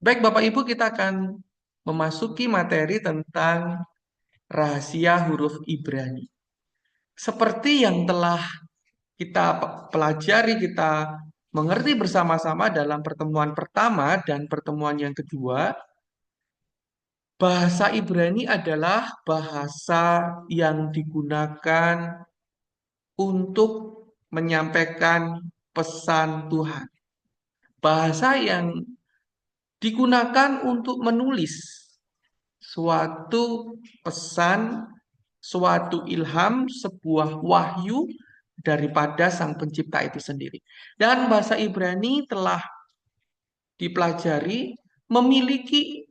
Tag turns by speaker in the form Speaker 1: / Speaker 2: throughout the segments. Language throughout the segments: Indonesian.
Speaker 1: Baik, Bapak Ibu, kita akan memasuki materi tentang rahasia huruf Ibrani. Seperti yang telah kita pelajari, kita mengerti bersama-sama dalam pertemuan pertama dan pertemuan yang kedua, bahasa Ibrani adalah bahasa yang digunakan untuk menyampaikan pesan Tuhan. Bahasa yang digunakan untuk menulis suatu pesan, suatu ilham, sebuah wahyu daripada Sang Pencipta itu sendiri. Dan bahasa Ibrani telah dipelajari memiliki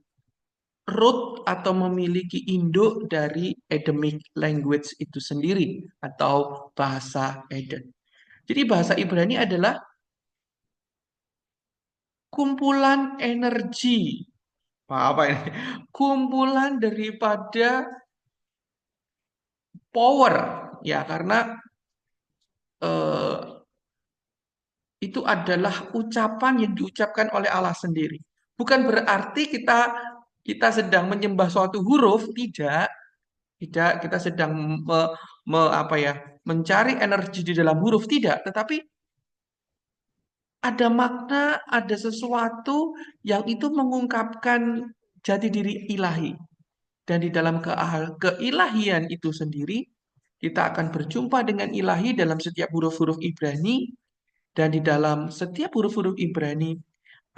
Speaker 1: root atau memiliki induk dari Adamic language itu sendiri atau bahasa Eden. Jadi bahasa Ibrani adalah kumpulan energi. Apa ini? Kumpulan daripada power, ya, karena eh, itu adalah ucapan yang diucapkan oleh Allah sendiri. Bukan berarti kita sedang menyembah suatu huruf, tidak, tidak kita sedang apa ya, mencari energi di dalam huruf, tidak, tetapi ada makna, ada sesuatu yang itu mengungkapkan jati diri ilahi. Dan di dalam keilahian itu sendiri, kita akan berjumpa dengan ilahi dalam setiap huruf-huruf Ibrani. Dan di dalam setiap huruf-huruf Ibrani,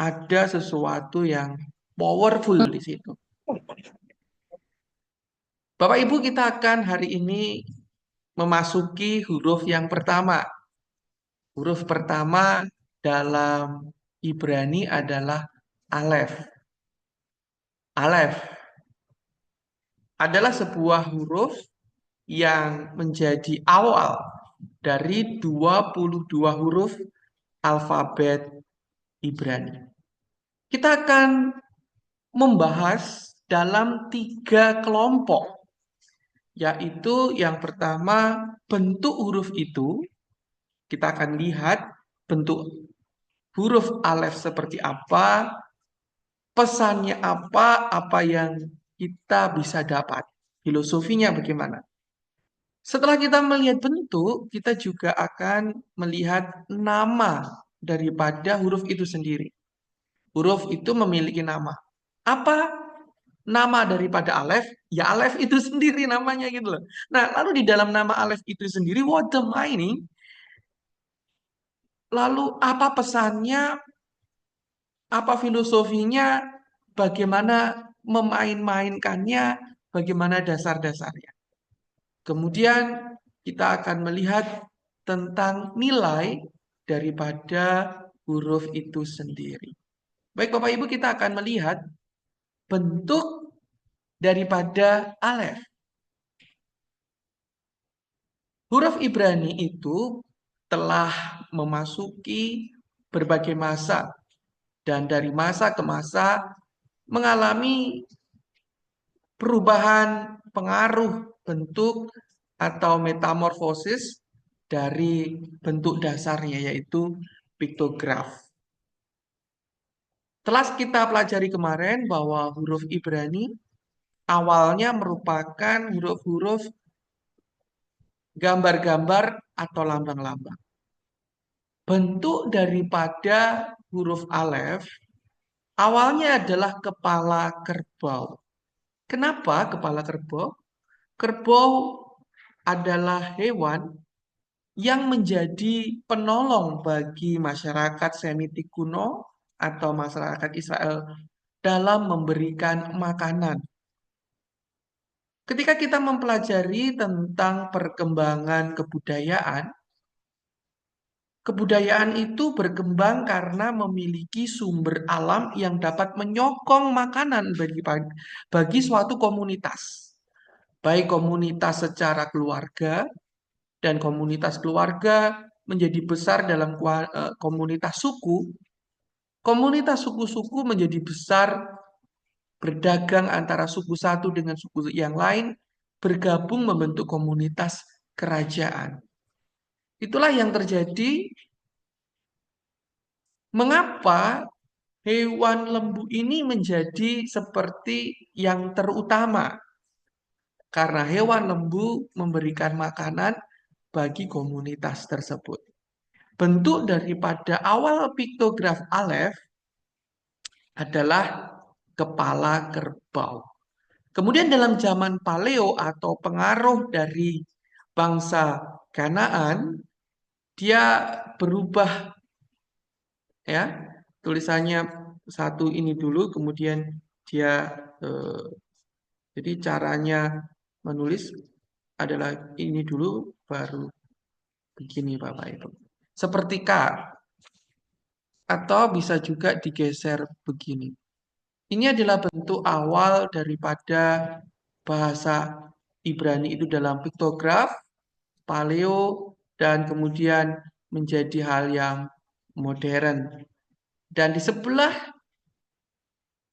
Speaker 1: ada sesuatu yang powerful di situ. Bapak Ibu, kita akan hari ini memasuki huruf yang pertama. Huruf pertama dalam Ibrani adalah Alef. Alef adalah sebuah huruf yang menjadi awal dari 22 huruf alfabet Ibrani. Kita akan membahas dalam 3 kelompok, yaitu yang pertama bentuk huruf itu. Kita akan lihat bentuk huruf alef seperti apa, pesannya apa yang kita bisa dapat, filosofinya bagaimana. Setelah kita melihat bentuk, kita juga akan melihat nama daripada huruf itu sendiri. Huruf itu memiliki nama. Apa nama daripada alef? Ya alef itu sendiri namanya gitu loh. Nah, lalu di dalam nama alef itu sendiri, what the meaning? Lalu apa pesannya? Apa filosofinya? Bagaimana memain-mainkannya? Bagaimana dasar-dasarnya? Kemudian kita akan melihat tentang nilai daripada huruf itu sendiri. Baik Bapak Ibu, kita akan melihat bentuk daripada alef. Huruf Ibrani itu telah memasuki berbagai masa dan dari masa ke masa mengalami perubahan pengaruh bentuk atau metamorfosis dari bentuk dasarnya yaitu piktograf. Telah kita pelajari kemarin bahwa huruf Ibrani awalnya merupakan huruf-huruf gambar-gambar atau lambang-lambang. Bentuk daripada huruf alef awalnya adalah kepala kerbau. Kenapa kepala kerbau? Kerbau adalah hewan yang menjadi penolong bagi masyarakat Semitik kuno atau masyarakat Israel dalam memberikan makanan. Ketika kita mempelajari tentang perkembangan kebudayaan, kebudayaan itu berkembang karena memiliki sumber alam yang dapat menyokong makanan bagi suatu komunitas. Baik komunitas secara keluarga dan komunitas keluarga menjadi besar dalam komunitas suku. Komunitas suku-suku menjadi besar berdagang antara suku satu dengan suku yang lain, bergabung membentuk komunitas kerajaan. Itulah yang terjadi. Mengapa hewan lembu ini menjadi seperti yang terutama karena hewan lembu memberikan makanan bagi komunitas tersebut. Bentuk daripada awal piktograf Alef adalah kepala kerbau. Kemudian dalam zaman Paleo atau pengaruh dari bangsa Kanaan, dia berubah ya. Tulisannya satu ini dulu, kemudian dia jadi caranya menulis adalah ini dulu, baru begini Bapak Ibu. Seperti K, atau bisa juga digeser begini. Ini adalah bentuk awal daripada bahasa Ibrani itu dalam piktograf, paleo, dan kemudian menjadi hal yang modern. Dan di sebelah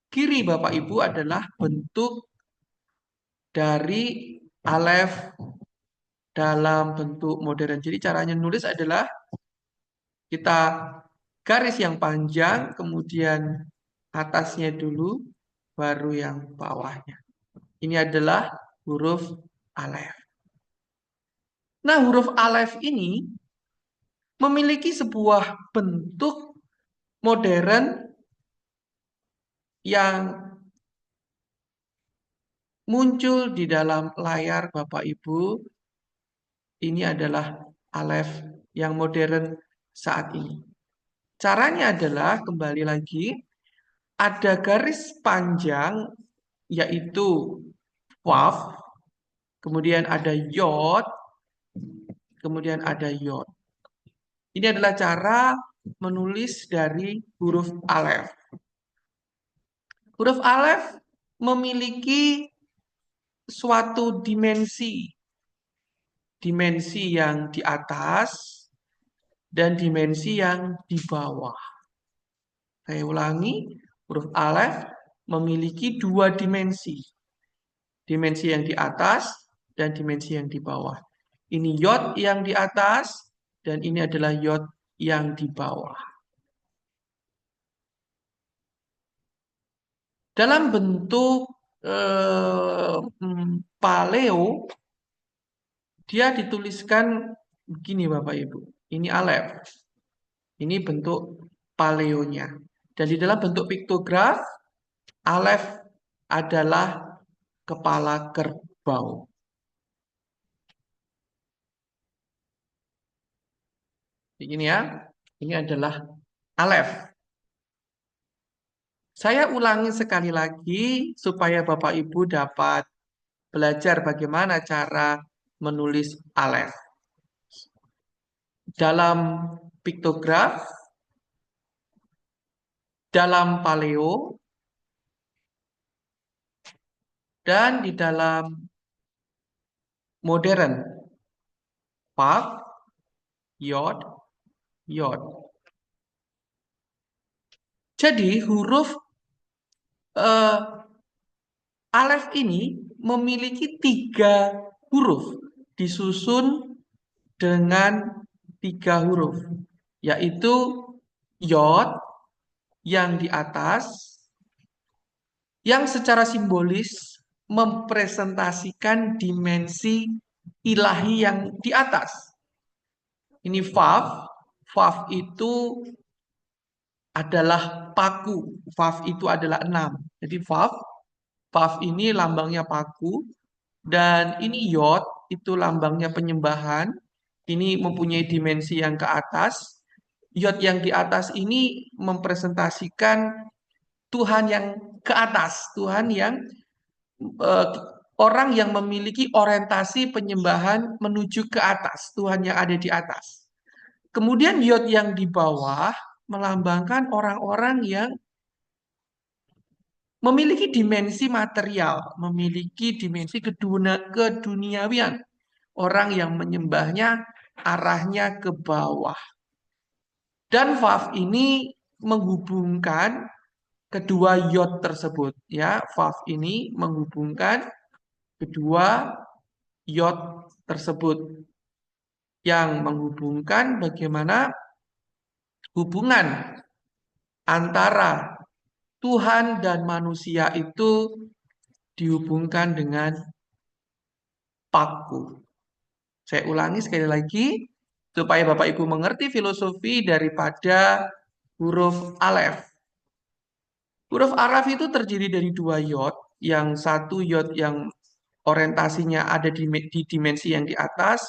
Speaker 1: kiri Bapak Ibu adalah bentuk dari alef dalam bentuk modern. Jadi caranya nulis adalah kita garis yang panjang, kemudian atasnya dulu, baru yang bawahnya. Ini adalah huruf alef. Nah, huruf alef ini memiliki sebuah bentuk modern yang muncul di dalam layar Bapak Ibu. Ini adalah alef yang modern saat ini. Caranya adalah kembali lagi ada garis panjang yaitu waf, kemudian ada yod, kemudian ada yod. Ini adalah cara menulis dari huruf alef. Huruf alef memiliki suatu dimensi yang di atas dan dimensi yang di bawah. Saya ulangi, huruf alef memiliki dua dimensi. Dimensi yang di atas dan dimensi yang di bawah. Ini yod yang di atas dan ini adalah yod yang di bawah. Dalam bentuk paleo, dia dituliskan begini Bapak Ibu. Ini alef. Ini bentuk paleonya. Dan di dalam bentuk piktograf, alef adalah kepala kerbau. Begini ya. Ini adalah alef. Saya ulangi sekali lagi supaya Bapak Ibu dapat belajar bagaimana cara menulis alef. Dalam piktograf, dalam paleo, dan di dalam modern. Paf, yod, yod. Jadi huruf alef ini memiliki 3 huruf disusun dengan 3 huruf, yaitu yod yang di atas, yang secara simbolis mempresentasikan dimensi ilahi yang di atas. Ini Vav. Vav itu adalah paku. Vav itu adalah 6. Jadi Vav. Vav ini lambangnya paku. Dan ini Yod itu lambangnya penyembahan. Ini mempunyai dimensi yang ke atas. Yod yang di atas ini mempresentasikan Tuhan yang ke atas. Tuhan yang orang yang memiliki orientasi penyembahan menuju ke atas. Tuhan yang ada di atas. Kemudian yod yang di bawah melambangkan orang-orang yang memiliki dimensi material, memiliki dimensi keduniawian. Orang yang menyembahnya arahnya ke bawah. Dan vav ini menghubungkan kedua yod tersebut. Ya, vav ini menghubungkan kedua yod tersebut. Yang menghubungkan bagaimana hubungan antara Tuhan dan manusia itu dihubungkan dengan paku. Saya ulangi sekali lagi, supaya Bapak Ibu mengerti filosofi daripada huruf alef. Huruf alef itu terdiri dari dua yod, yang satu yod yang orientasinya ada di dimensi yang di atas,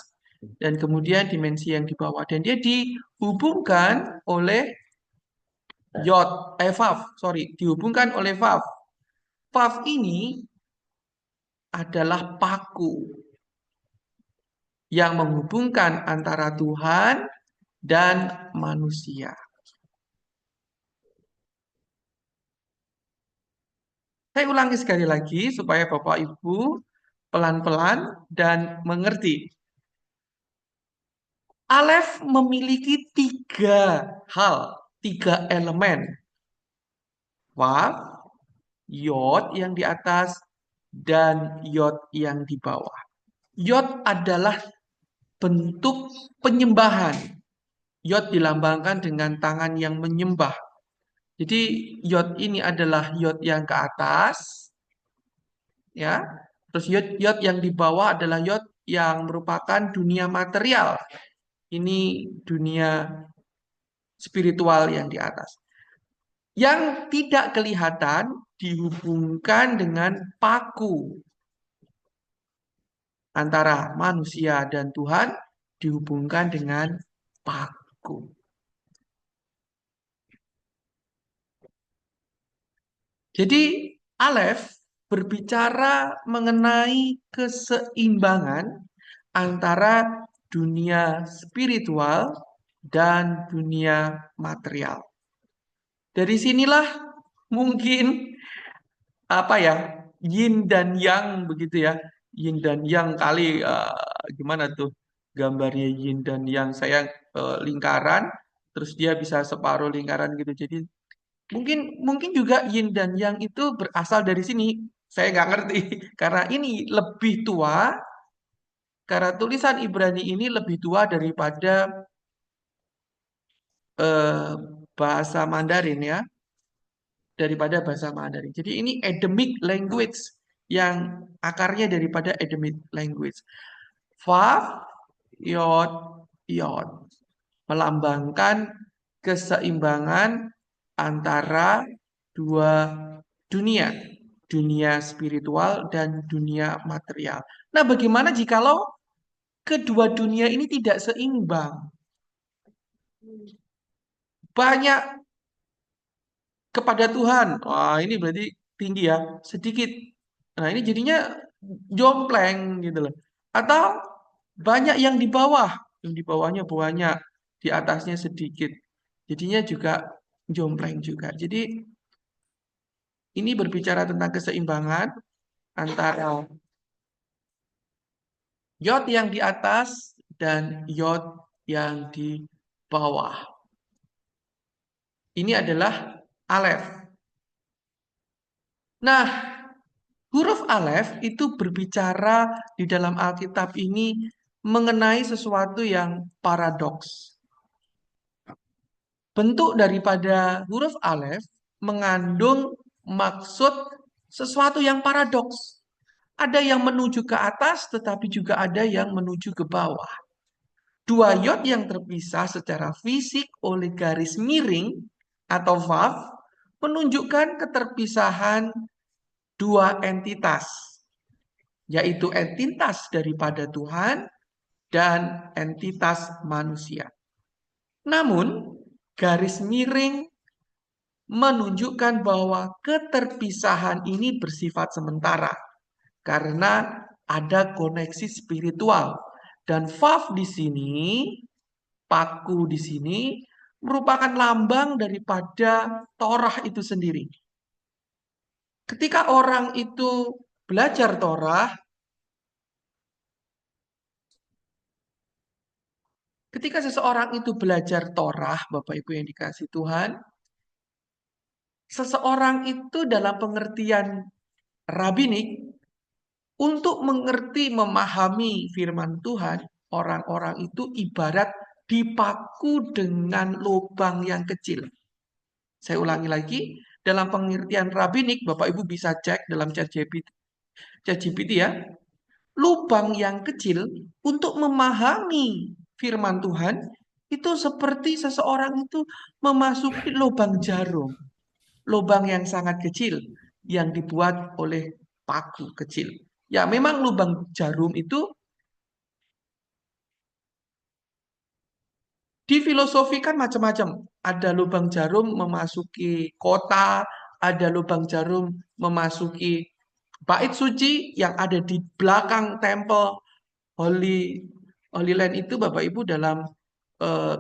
Speaker 1: dan kemudian dimensi yang di bawah. Dan dia dihubungkan oleh dihubungkan oleh vav. Vav ini adalah paku yang menghubungkan antara Tuhan dan manusia. Saya ulangi sekali lagi supaya Bapak Ibu pelan-pelan dan mengerti. Alef memiliki tiga elemen. Wav, yod yang di atas, dan yod yang di bawah. Yod adalah bentuk penyembahan. Yod dilambangkan dengan tangan yang menyembah. Jadi yod ini adalah yod yang ke atas, ya. Terus yod yang di bawah adalah yod yang merupakan dunia material. Ini dunia spiritual yang di atas. Yang tidak kelihatan dihubungkan dengan paku antara manusia dan Tuhan, dihubungkan dengan paku. Jadi Aleph berbicara mengenai keseimbangan antara dunia spiritual dan dunia material. Dari sinilah mungkin apa ya, yin dan yang begitu ya. Yin dan yang kali gimana tuh gambarnya yin dan yang, saya lingkaran terus dia bisa separuh lingkaran gitu. Jadi mungkin mungkin juga yin dan yang itu berasal dari sini. Saya nggak ngerti karena ini lebih tua, karena tulisan Ibrani ini lebih tua daripada eh, bahasa Mandarin ya, daripada bahasa Mandarin. Jadi ini endemic language yang akarnya daripada endemic language. Vav, yod, yod melambangkan keseimbangan antara dua dunia, dunia spiritual dan dunia material. Nah, bagaimana jikalau kedua dunia ini tidak seimbang? Banyak kepada Tuhan. Wah, ini berarti tinggi ya, sedikit. Nah, ini jadinya jompleng gitu loh. Atau banyak yang di bawah, yang di bawahnya banyak, di atasnya sedikit. Jadinya juga jompleng juga. Jadi ini berbicara tentang keseimbangan antara yod yang di atas dan yod yang di bawah. Ini adalah alef. Nah, huruf alef itu berbicara di dalam Alkitab ini mengenai sesuatu yang paradoks. Bentuk daripada huruf alef mengandung maksud sesuatu yang paradoks. Ada yang menuju ke atas, tetapi juga ada yang menuju ke bawah. Dua yod yang terpisah secara fisik oleh garis miring atau vav menunjukkan keterpisahan dua entitas, yaitu entitas daripada Tuhan dan entitas manusia. Namun, garis miring menunjukkan bahwa keterpisahan ini bersifat sementara karena ada koneksi spiritual. Dan vav di sini, paku di sini merupakan lambang daripada Torah itu sendiri. Ketika orang itu belajar Torah, ketika seseorang itu belajar Torah, Bapak Ibu yang dikasih Tuhan, seseorang itu dalam pengertian rabinik, untuk mengerti, memahami firman Tuhan, orang-orang itu ibarat dipaku dengan lubang yang kecil. Saya ulangi lagi, dalam pengertian rabbinik, Bapak Ibu bisa cek dalam ChatGPT ya. Lubang yang kecil untuk memahami firman Tuhan itu seperti seseorang itu memasuki lubang jarum, lubang yang sangat kecil yang dibuat oleh paku kecil. Ya, memang lubang jarum itu difilosofikan macam-macam. Ada lubang jarum memasuki kota, ada lubang jarum memasuki bait suci yang ada di belakang temple Holy Holy Land itu, Bapak Ibu, dalam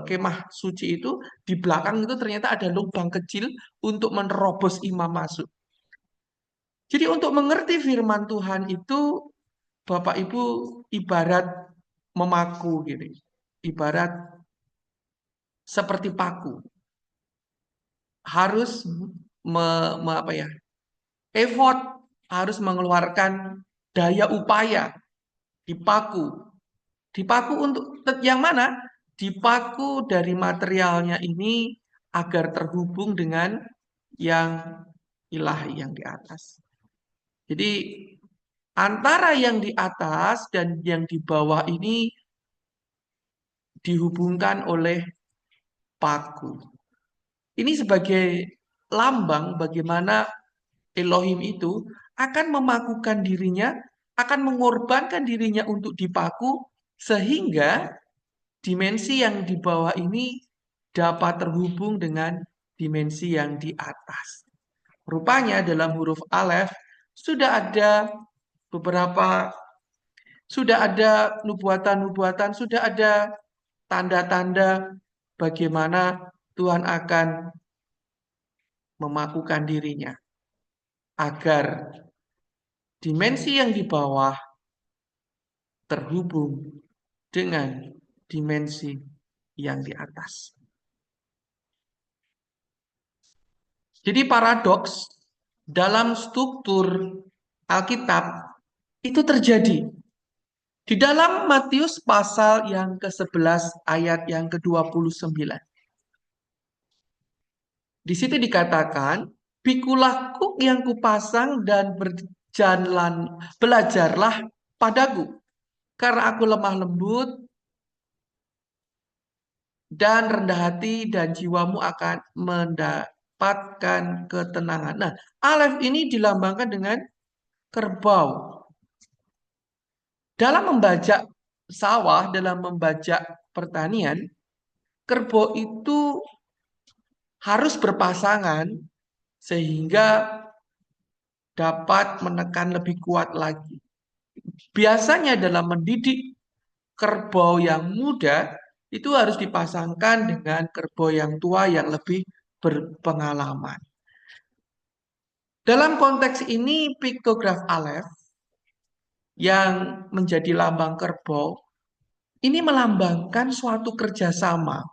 Speaker 1: kemah suci itu di belakang itu ternyata ada lubang kecil untuk menerobos imam masuk. Jadi untuk mengerti firman Tuhan itu Bapak Ibu ibarat memaku gitu. Ibarat seperti paku. Harus apa ya? Effort, harus mengeluarkan daya upaya dipaku. Dipaku untuk yang mana? Dipaku dari materialnya ini agar terhubung dengan yang ilahi yang di atas. Jadi antara yang di atas dan yang di bawah ini dihubungkan oleh paku. Ini sebagai lambang bagaimana Elohim itu akan memakukan dirinya, akan mengorbankan dirinya untuk dipaku, sehingga dimensi yang di bawah ini dapat terhubung dengan dimensi yang di atas. Rupanya dalam huruf Alef sudah ada beberapa, sudah ada nubuatan-nubuatan, sudah ada tanda-tanda bagaimana Tuhan akan memakukan dirinya agar dimensi yang di bawah terhubung dengan dimensi yang di atas. Jadi paradoks dalam struktur Alkitab itu terjadi. Di dalam Matius pasal yang ke-11 ayat yang ke-29. Di situ dikatakan, pikulah kuk yang kupasang dan berjalan, belajarlah padaku. Karena aku lemah lembut dan rendah hati dan jiwamu akan mendapatkan ketenangan. Nah, Alef ini dilambangkan dengan kerbau. Dalam membajak sawah, dalam membajak pertanian, kerbau itu harus berpasangan sehingga dapat menekan lebih kuat lagi. Biasanya dalam mendidik kerbau yang muda itu harus dipasangkan dengan kerbau yang tua yang lebih berpengalaman. Dalam konteks ini, piktograf Alef yang menjadi lambang kerbau ini melambangkan suatu kerjasama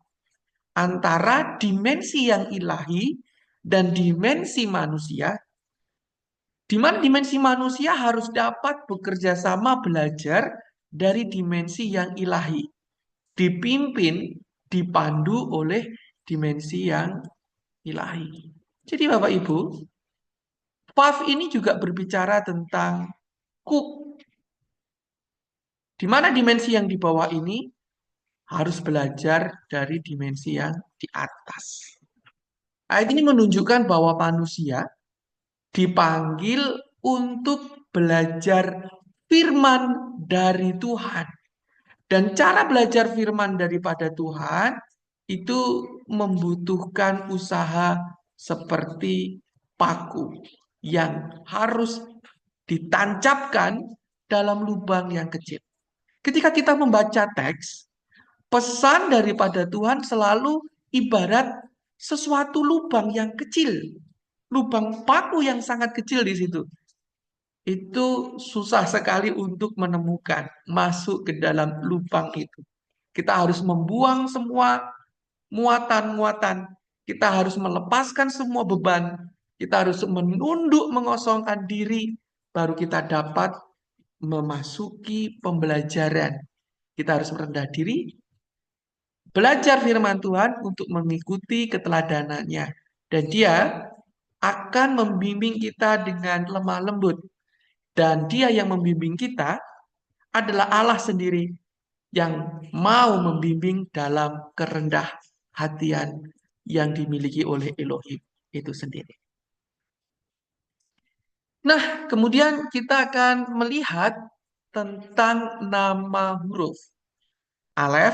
Speaker 1: antara dimensi yang ilahi dan dimensi manusia, di mana dimensi manusia harus dapat bekerja sama belajar dari dimensi yang ilahi, dipimpin, dipandu oleh dimensi yang ilahi. Jadi Bapak Ibu, Paf ini juga berbicara tentang kuk, di mana dimensi yang di bawah ini harus belajar dari dimensi yang di atas. Ayat ini menunjukkan bahwa manusia dipanggil untuk belajar firman dari Tuhan. Dan cara belajar firman daripada Tuhan itu membutuhkan usaha seperti paku yang harus ditancapkan dalam lubang yang kecil. Ketika kita membaca teks, pesan daripada Tuhan selalu ibarat sesuatu lubang yang kecil. Lubang paku yang sangat kecil di situ. Itu susah sekali untuk menemukan, masuk ke dalam lubang itu. Kita harus membuang semua muatan-muatan. Kita harus melepaskan semua beban. Kita harus menunduk, mengosongkan diri. Baru kita dapat memasuki pembelajaran. Kita harus merendah diri, belajar firman Tuhan untuk mengikuti keteladanannya. Dan dia akan membimbing kita dengan lemah lembut. Dan Dia yang membimbing kita adalah Allah sendiri yang mau membimbing dalam kerendah hatian yang dimiliki oleh Elohim itu sendiri. Nah, kemudian kita akan melihat tentang nama huruf. Alef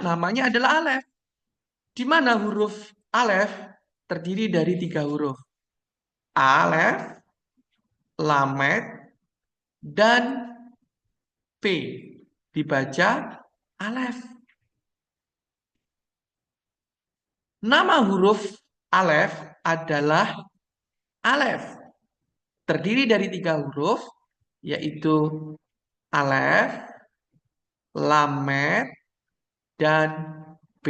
Speaker 1: namanya adalah Alef. Di mana huruf Alef terdiri dari 3 huruf. Alef, Lamed, dan P. Dibaca Alef. Nama huruf Alef adalah Alef. Terdiri dari 3 huruf, yaitu Alef, Lamed, dan P.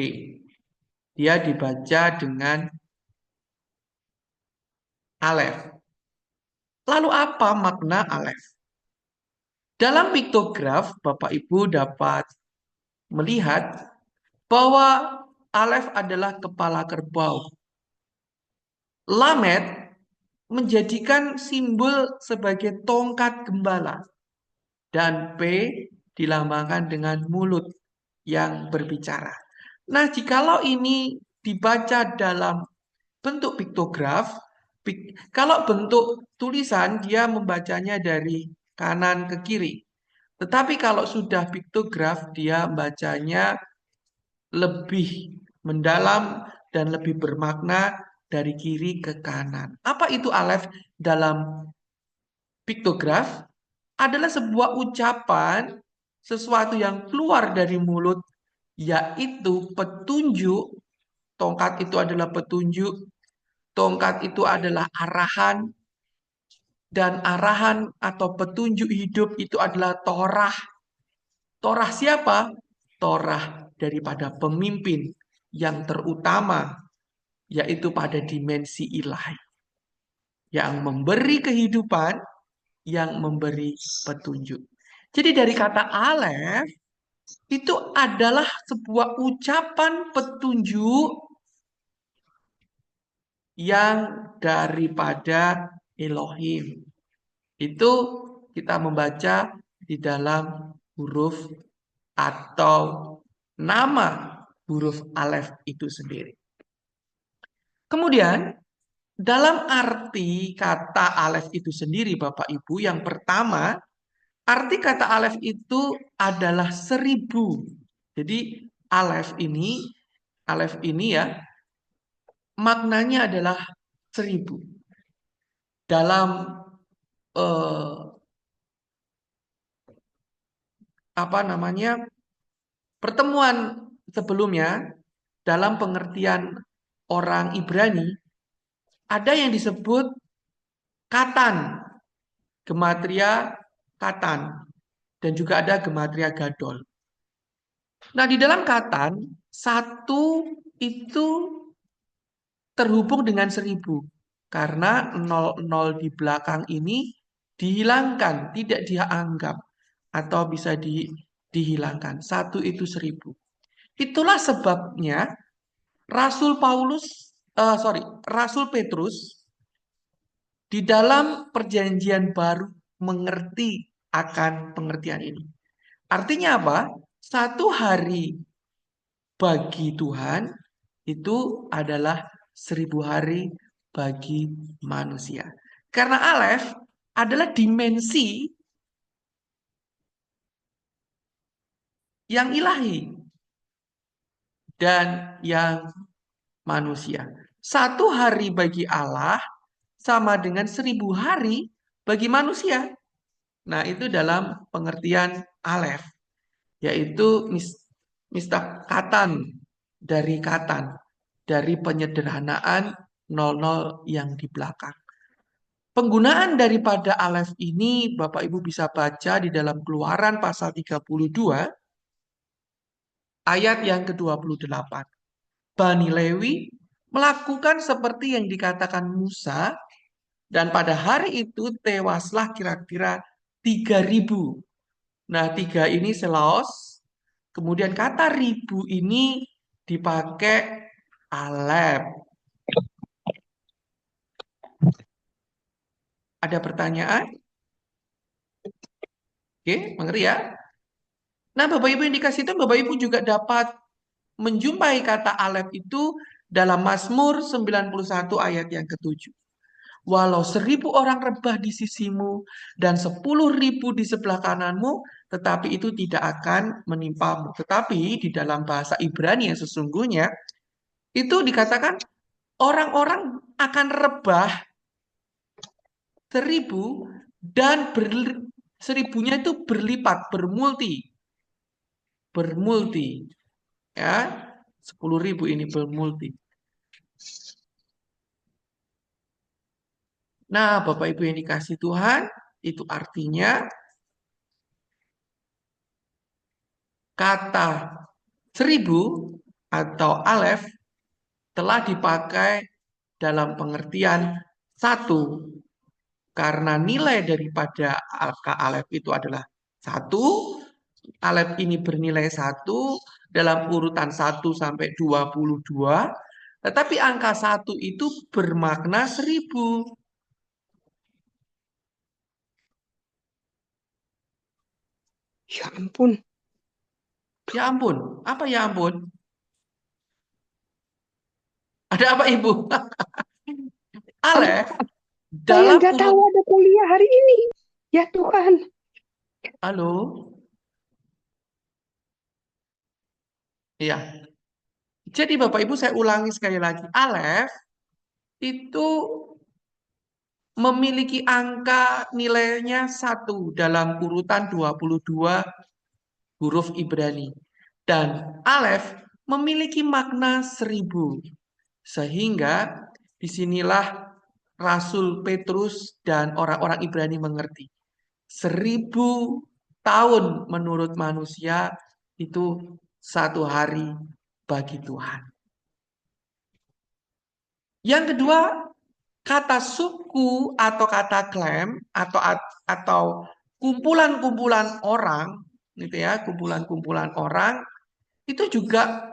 Speaker 1: Dia dibaca dengan Alef. Lalu apa makna Alef? Dalam piktograf, Bapak Ibu dapat melihat bahwa Alef adalah kepala kerbau. Lamed menjadikan simbol sebagai tongkat gembala. Dan P dilambangkan dengan mulut yang berbicara. Nah, jikalau ini dibaca dalam bentuk piktograf, kalau bentuk tulisan dia membacanya dari kanan ke kiri. Tetapi kalau sudah piktograf dia bacanya lebih mendalam dan lebih bermakna dari kiri ke kanan. Apa itu alef dalam piktograf? Adalah sebuah ucapan sesuatu yang keluar dari mulut, yaitu petunjuk. Tongkat itu adalah petunjuk, tongkat itu adalah arahan, dan arahan atau petunjuk hidup itu adalah Torah. Torah siapa? Torah daripada pemimpin yang terutama, yaitu pada dimensi ilahi. Yang memberi kehidupan, yang memberi petunjuk. Jadi dari kata alef, itu adalah sebuah ucapan petunjuk yang daripada Elohim. Itu kita membaca di dalam huruf atau nama huruf alef itu sendiri. Kemudian dalam arti kata alef itu sendiri Bapak Ibu, yang pertama arti kata alef itu adalah 1000. Jadi alef ini ya maknanya adalah 1000. Dalam pertemuan sebelumnya, dalam pengertian orang Ibrani ada yang disebut katan, gematria katan, dan juga ada gematria gadol. Nah, di dalam katan, 1 itu terhubung dengan 1000. Karena 00 di belakang ini dihilangkan, tidak dihilangkan atau bisa dihilangkan. 1 itu 1000. Itulah sebabnya Rasul Petrus di dalam perjanjian baru mengerti akan pengertian ini. Artinya apa? 1 hari bagi Tuhan itu adalah 1000 hari bagi manusia. Karena alef adalah dimensi yang ilahi dan yang manusia. 1 hari bagi Allah sama dengan 1000 hari bagi manusia. Nah, itu dalam pengertian alef, yaitu katan, dari penyederhanaan 00 yang di belakang. Penggunaan daripada alef ini Bapak Ibu bisa baca di dalam Keluaran pasal 32 ayat yang ke-28. Bani Lewi melakukan seperti yang dikatakan Musa, dan pada hari itu tewaslah kira-kira 3000. Nah, 3 ini selaos. Kemudian kata ribu ini dipakai alef. Ada pertanyaan? Oke, mengerti ya? Nah, Bapak Ibu yang dikasih itu, Bapak Ibu juga dapat menjumpai kata Alef itu dalam Mazmur 91 ayat yang ke-7. Walau 1.000 orang rebah di sisimu dan 10.000 di sebelah kananmu, tetapi itu tidak akan menimpamu. Tetapi di dalam bahasa Ibrani yang sesungguhnya, itu dikatakan orang-orang akan rebah 1.000 dan seribunya itu berlipat, bermulti, ya, 10.000 ini bermulti. Nah, Bapak Ibu yang dikasih Tuhan, itu artinya kata 1.000 atau alef telah dipakai dalam pengertian satu, karena nilai daripada angka alef itu adalah satu. Alef ini bernilai satu dalam urutan 1 sampai 22. Tetapi angka 1 itu bermakna 1.000.
Speaker 2: Ya ampun.
Speaker 1: Ya ampun, apa ya ampun? Ada apa Ibu?
Speaker 2: Aduh,
Speaker 1: Alef
Speaker 2: saya
Speaker 1: dalam
Speaker 2: nggak tahu
Speaker 1: urut.
Speaker 2: ada kuliah hari ini. Ya Tuhan.
Speaker 1: Halo? Iya. Jadi Bapak Ibu saya ulangi sekali lagi. Alef itu memiliki angka nilainya 1 dalam urutan 22 huruf Ibrani. Dan Alef memiliki makna 1.000. Sehingga disinilah Rasul Petrus dan orang-orang Ibrani mengerti. 1.000 tahun menurut manusia itu satu hari bagi Tuhan. Yang kedua, kata suku atau kata klaim atau kumpulan-kumpulan orang, gitu ya, kumpulan-kumpulan orang itu juga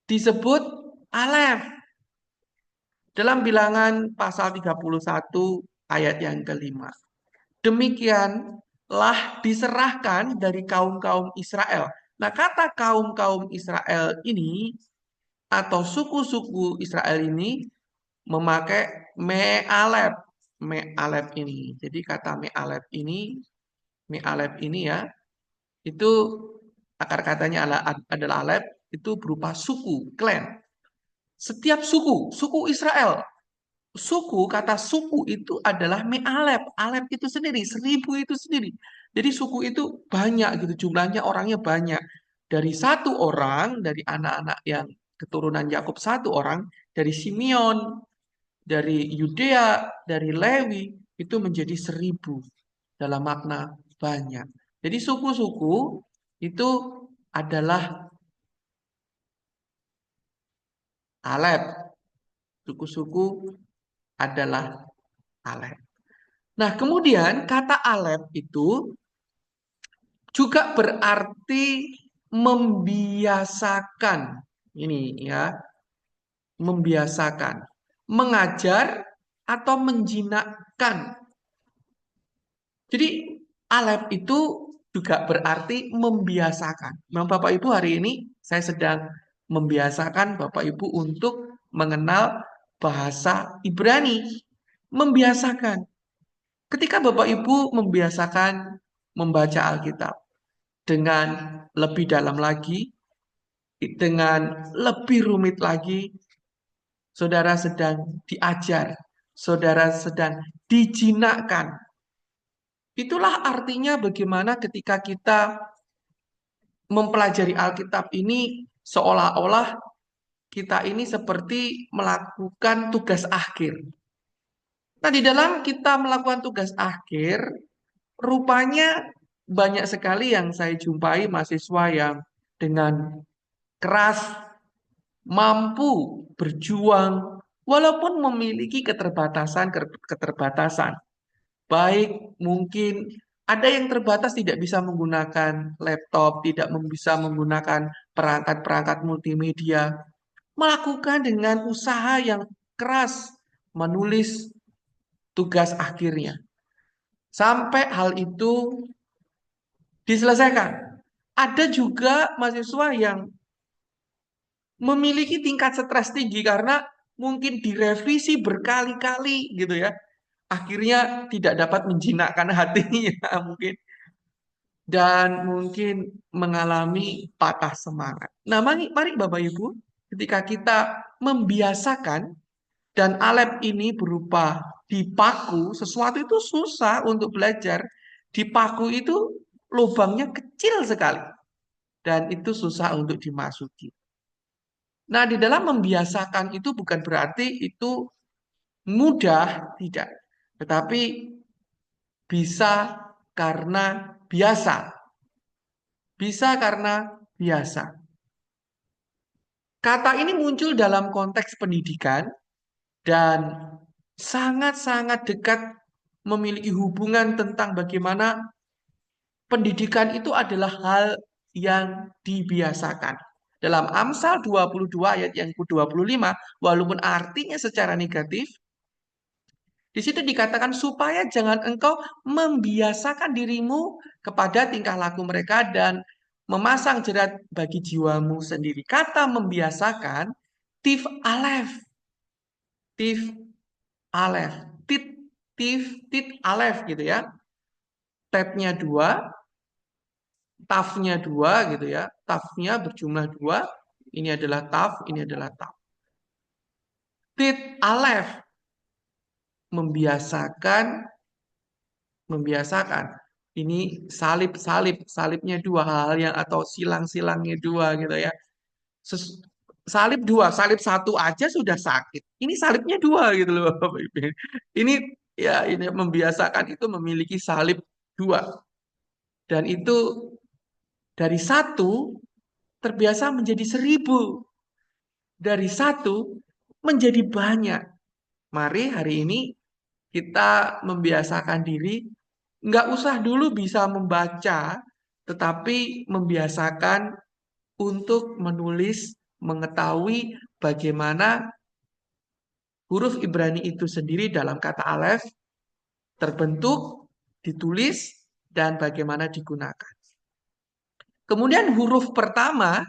Speaker 1: disebut alef dalam bilangan pasal 31 ayat yang kelima. Demikianlah diserahkan dari kaum-kaum Israel. Nah, kata kaum-kaum Israel ini atau suku-suku Israel ini memakai me'alef. Me'alef ini. Jadi kata me'alef ini ya, itu akar katanya adalah alef, itu berupa suku, klan. Setiap suku Israel. Kata suku itu adalah me'alef. Alef itu sendiri, 1.000 itu sendiri. Jadi suku itu banyak gitu, jumlahnya orangnya banyak. Dari satu orang, dari anak-anak yang keturunan Yakub satu orang, dari Simeon, dari Yudea, dari Lewi, itu menjadi 1.000 dalam makna banyak. Jadi suku-suku itu adalah alef. Suku-suku adalah alef. Nah, kemudian kata alef itu juga berarti membiasakan. Ini ya, membiasakan, mengajar atau menjinakkan. Jadi alef itu juga berarti membiasakan. Memang Bapak Ibu hari ini saya sedang membiasakan Bapak Ibu untuk mengenal bahasa Ibrani. Membiasakan. Ketika Bapak Ibu membiasakan membaca Alkitab dengan lebih dalam lagi, dengan lebih rumit lagi, saudara sedang diajar, saudara sedang dijinakkan. Itulah artinya bagaimana ketika kita mempelajari Alkitab ini seolah-olah kita ini seperti melakukan tugas akhir. Nah, di dalam kita melakukan tugas akhir, rupanya banyak sekali yang saya jumpai mahasiswa yang dengan keras, mampu berjuang, walaupun memiliki keterbatasan. Baik mungkin ada yang terbatas tidak bisa menggunakan laptop, tidak bisa menggunakan perangkat-perangkat multimedia, melakukan dengan usaha yang keras menulis tugas akhirnya. sampai hal itu diselesaikan. Ada juga mahasiswa yang memiliki tingkat stres tinggi karena mungkin direvisi berkali-kali gitu ya. Akhirnya tidak dapat menjinakkan hatinya mungkin dan mungkin mengalami patah semangat. Nah, mari Bapak Ibu, ketika kita membiasakan dan Alef ini berupa dipaku, sesuatu itu susah untuk belajar. Dipaku itu lubangnya kecil sekali dan itu susah untuk dimasuki. Nah, di dalam membiasakan itu bukan berarti itu mudah, tidak. Tetapi bisa karena biasa. Bisa karena biasa. Kata ini muncul dalam konteks pendidikan dan sangat-sangat dekat memiliki hubungan tentang bagaimana pendidikan itu adalah hal yang dibiasakan. Dalam Amsal 22 ayat yang ke-25, walaupun artinya secara negatif, di situ dikatakan supaya jangan engkau membiasakan dirimu kepada tingkah laku mereka dan memasang jerat bagi jiwamu sendiri. Kata membiasakan, tif alef, tif alef, tit, tit alef gitu ya. Tetnya dua, tafnya dua gitu ya. Tafnya berjumlah dua. Ini adalah taf, ini adalah taf. Tit alef, membiasakan, membiasakan. Ini salib-salib, salibnya dua hal yang atau silang-silangnya dua gitu ya. Salib dua, salib satu aja sudah sakit. Ini salibnya dua gitu loh Bapak Ibu. Ini ya ini membiasakan itu memiliki salib dua. Dan itu dari satu terbiasa menjadi 1.000. Dari satu menjadi banyak. Mari hari ini kita membiasakan diri, nggak usah dulu bisa membaca, tetapi membiasakan untuk menulis, mengetahui bagaimana huruf Ibrani itu sendiri dalam kata alef terbentuk, ditulis, dan bagaimana digunakan. Kemudian huruf pertama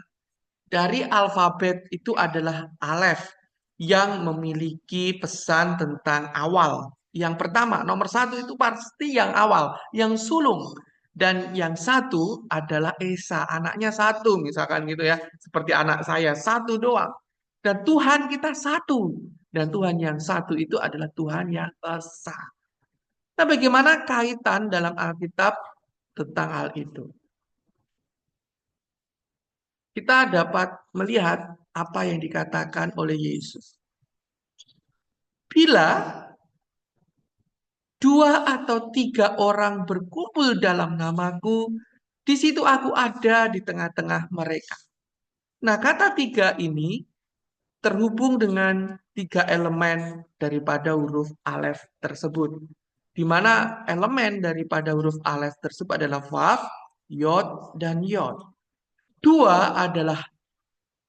Speaker 1: dari alfabet itu adalah alef yang memiliki pesan tentang awal. Yang pertama, nomor satu itu pasti yang awal, yang sulung. Dan yang satu adalah Esa, anaknya satu misalkan gitu ya. Seperti anak saya, satu doang. Dan Tuhan kita satu. Dan Tuhan yang satu itu adalah Tuhan yang esa. Nah, bagaimana kaitan dalam Alkitab tentang hal itu? Kita dapat melihat apa yang dikatakan oleh Yesus. Bila dua atau tiga orang berkumpul dalam namaku, di situ aku ada di tengah-tengah mereka. Nah, kata tiga ini terhubung dengan tiga elemen daripada huruf alef tersebut. Di mana elemen daripada huruf alef tersebut adalah vav, yod, dan yod. Dua adalah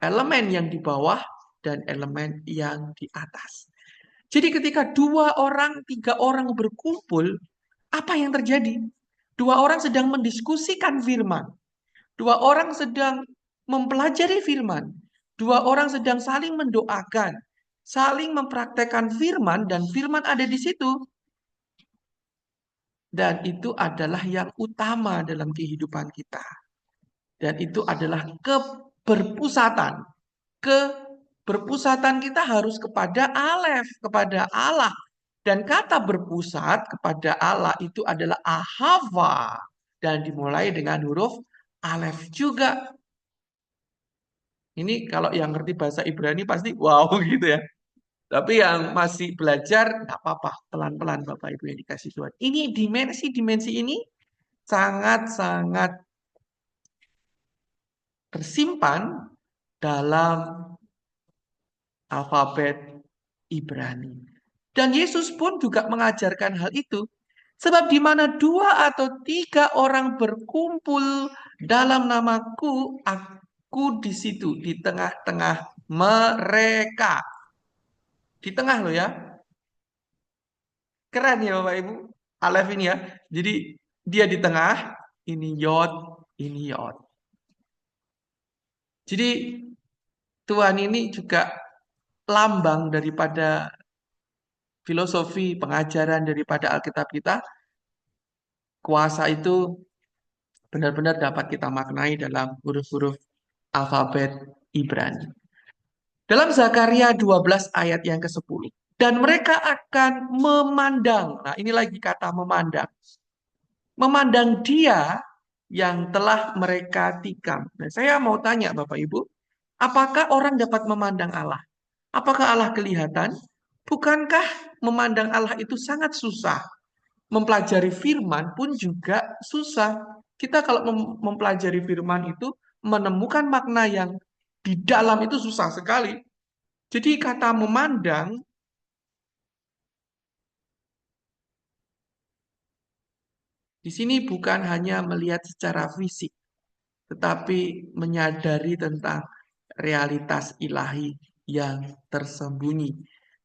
Speaker 1: elemen yang di bawah dan elemen yang di atas. Jadi ketika dua orang, tiga orang berkumpul, apa yang terjadi? Dua orang sedang mendiskusikan firman. Dua orang sedang mempelajari firman. Dua orang sedang saling mendoakan, saling mempraktekkan firman dan firman ada di situ. Dan itu adalah yang utama dalam kehidupan kita. Dan itu adalah keberpusatan. Keberpusatan kita harus kepada Alef, kepada Allah. Dan kata berpusat kepada Allah itu adalah ahava. Dan dimulai dengan huruf Alef juga. Ini kalau yang ngerti bahasa Ibrani pasti wow gitu ya. Tapi yang masih belajar, nggak apa-apa. Pelan-pelan Bapak Ibu yang dikasih Tuhan. Ini dimensi-dimensi ini sangat-sangat tersimpan dalam alfabet Ibrani. Dan Yesus pun juga mengajarkan hal itu. Sebab di mana dua atau tiga orang berkumpul dalam namaku, aku di situ, di tengah-tengah mereka. Di tengah loh ya. Keren ya Bapak Ibu. Alef ini ya. Jadi dia di tengah, ini yod, ini yod. Jadi Tuhan ini juga lambang daripada filosofi pengajaran daripada Alkitab kita. Kuasa itu benar-benar dapat kita maknai dalam huruf-huruf alfabet Ibrani. Dalam Zakaria 12 ayat yang ke-10. Dan mereka akan memandang. Nah, ini lagi kata memandang. Memandang dia yang telah mereka tikam. Nah, saya mau tanya Bapak Ibu, apakah orang dapat memandang Allah? Apakah Allah kelihatan? Bukankah memandang Allah itu sangat susah? Mempelajari firman pun juga susah. Kita kalau mempelajari firman itu menemukan makna yang di dalam itu susah sekali. Jadi kata memandang di sini bukan hanya melihat secara fisik, tetapi menyadari tentang realitas ilahi yang tersembunyi.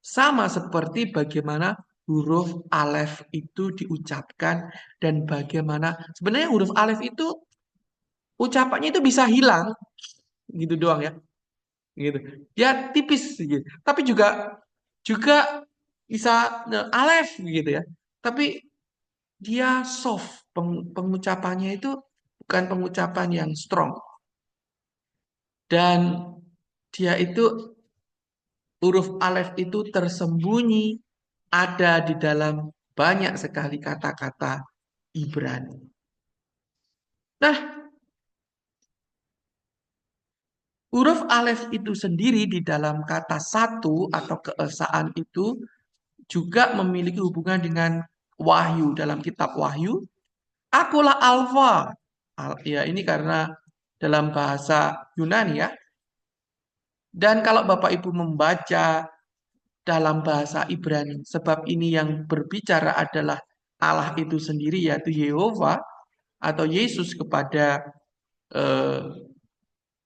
Speaker 1: Sama seperti bagaimana huruf alef itu diucapkan dan bagaimana sebenarnya huruf alef itu ucapannya itu bisa hilang gitu doang ya, gitu. Ya tipis gitu. Tapi juga juga bisa alef gitu ya. Tapi dia soft, pengucapannya itu bukan pengucapan yang strong. Dan dia itu huruf alef itu tersembunyi ada di dalam banyak sekali kata-kata Ibrani. Nah, huruf alef itu sendiri di dalam kata satu atau keesaan itu juga memiliki hubungan dengan wahyu. Dalam kitab Wahyu, akulah Alfa. Ya, ini karena dalam bahasa Yunani ya. Dan kalau Bapak Ibu membaca dalam bahasa Ibrani, sebab ini yang berbicara adalah Allah itu sendiri, yaitu Yehova atau Yesus kepada eh,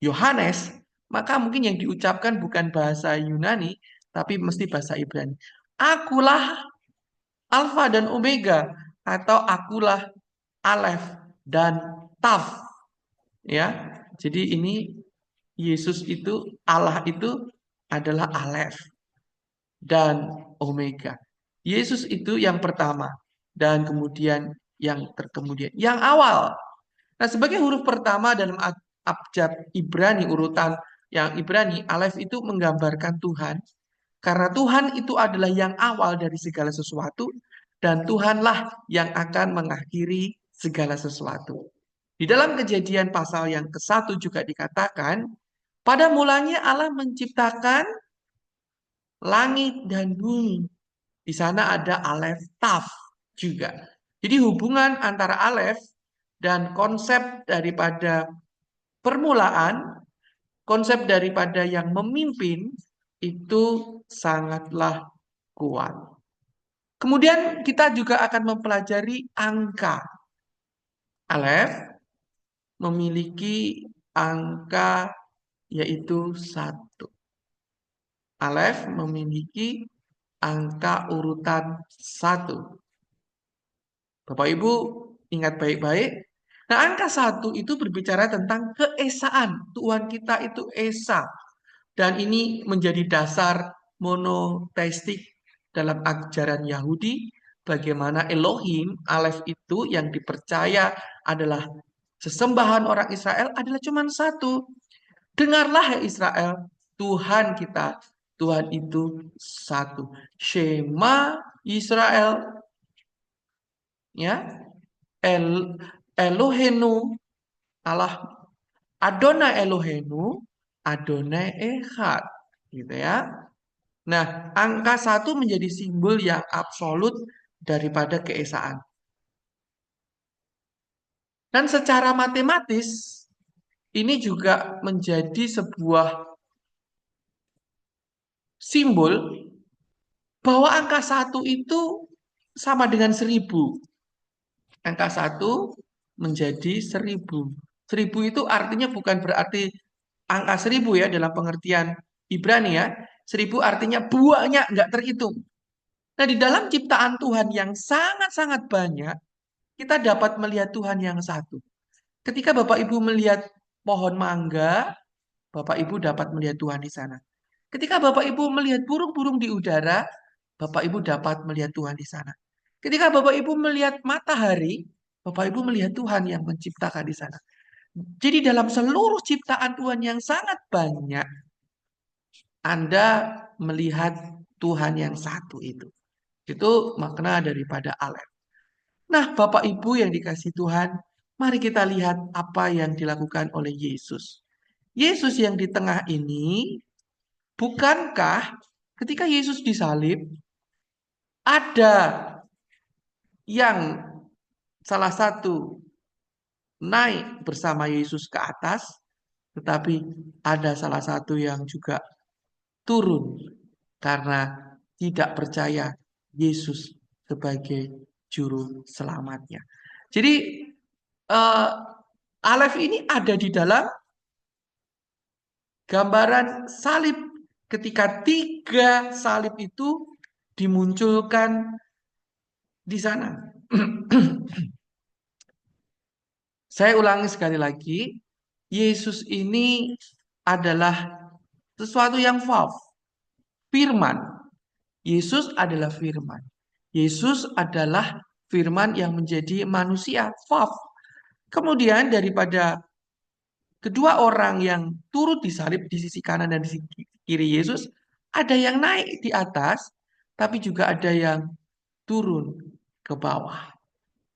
Speaker 1: Yohanes, maka mungkin yang diucapkan bukan bahasa Yunani, tapi mesti bahasa Ibrani. Akulah Alfa dan Omega, atau akulah Alef dan Taf. Ya, jadi ini Yesus itu, Allah itu adalah Alef dan Omega. Yesus itu yang pertama dan kemudian yang terkemudian, yang awal. Nah, sebagai huruf pertama dalam abjad Ibrani, urutan yang Ibrani, Alef itu menggambarkan Tuhan. Karena Tuhan itu adalah yang awal dari segala sesuatu dan Tuhanlah yang akan mengakhiri segala sesuatu. Di dalam Kejadian pasal yang ke-1 juga dikatakan, pada mulanya Allah menciptakan langit dan bumi. Di sana ada Alef Taf juga. Jadi hubungan antara Alef dan konsep daripada permulaan, konsep daripada yang memimpin itu sangatlah kuat. Kemudian kita juga akan mempelajari angka. Alef memiliki angka yaitu 1. Alef memiliki angka urutan 1. Bapak Ibu ingat baik-baik. Nah, angka 1 itu berbicara tentang keesaan. Tuhan kita itu esa. Dan ini menjadi dasar monoteistik dalam ajaran Yahudi. Bagaimana Elohim, Alef itu yang dipercaya adalah sesembahan orang Israel adalah cuma 1. Dengarlah ya Israel, Tuhan kita, Tuhan itu 1. Shema Israel, ya, Elohenu, Allah Adonai Elohenu, Adonai Echad, gitu ya. Nah, angka 1 menjadi simbol yang absolut daripada keesaan. Dan secara matematis, ini juga menjadi sebuah simbol bahwa angka 1 itu sama dengan 1000. Angka 1 menjadi 1000. 1000 itu artinya bukan berarti angka 1000 ya dalam pengertian Ibrani ya. 1000 artinya banyak, nggak terhitung. Nah, di dalam ciptaan Tuhan yang sangat-sangat banyak, kita dapat melihat Tuhan yang satu. Ketika Bapak Ibu melihat pohon mangga, Bapak Ibu dapat melihat Tuhan di sana. Ketika Bapak Ibu melihat burung-burung di udara, Bapak Ibu dapat melihat Tuhan di sana. Ketika Bapak Ibu melihat matahari, Bapak Ibu melihat Tuhan yang menciptakan di sana. Jadi dalam seluruh ciptaan Tuhan yang sangat banyak, Anda melihat Tuhan yang satu itu. Itu makna daripada Alef. Nah, Bapak Ibu yang dikasih Tuhan, mari kita lihat apa yang dilakukan oleh Yesus. Yesus yang di tengah ini, bukankah ketika Yesus disalib, ada yang salah satu naik bersama Yesus ke atas, tetapi ada salah satu yang juga turun karena tidak percaya Yesus sebagai juru selamatnya. Jadi eh, Alef ini ada di dalam gambaran salib ketika tiga salib itu dimunculkan di sana. Saya ulangi sekali lagi, Yesus ini adalah sesuatu yang vav, firman. Yesus adalah firman. Yesus adalah firman yang menjadi manusia, vav. Kemudian daripada kedua orang yang turut disalib di sisi kanan dan di sisi kiri Yesus, ada yang naik di atas, tapi juga ada yang turun ke bawah.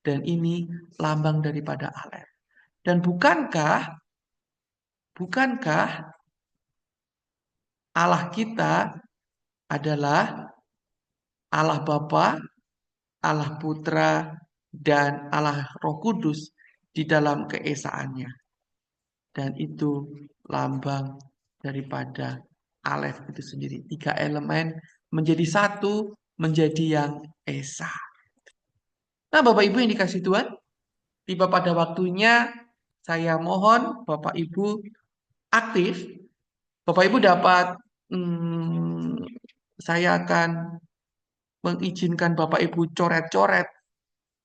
Speaker 1: Dan ini lambang daripada Alef. Dan bukankah Allah kita adalah Allah Bapa, Allah Putra, dan Allah Roh Kudus di dalam keesaannya. Dan itu lambang daripada Alef itu sendiri. Tiga elemen menjadi satu, menjadi yang esa. Nah, Bapak Ibu yang dikasih Tuhan, tiba pada waktunya saya mohon Bapak Ibu aktif. Bapak Ibu dapat, saya akan mengizinkan Bapak Ibu coret-coret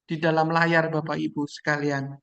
Speaker 1: di dalam layar Bapak Ibu sekalian.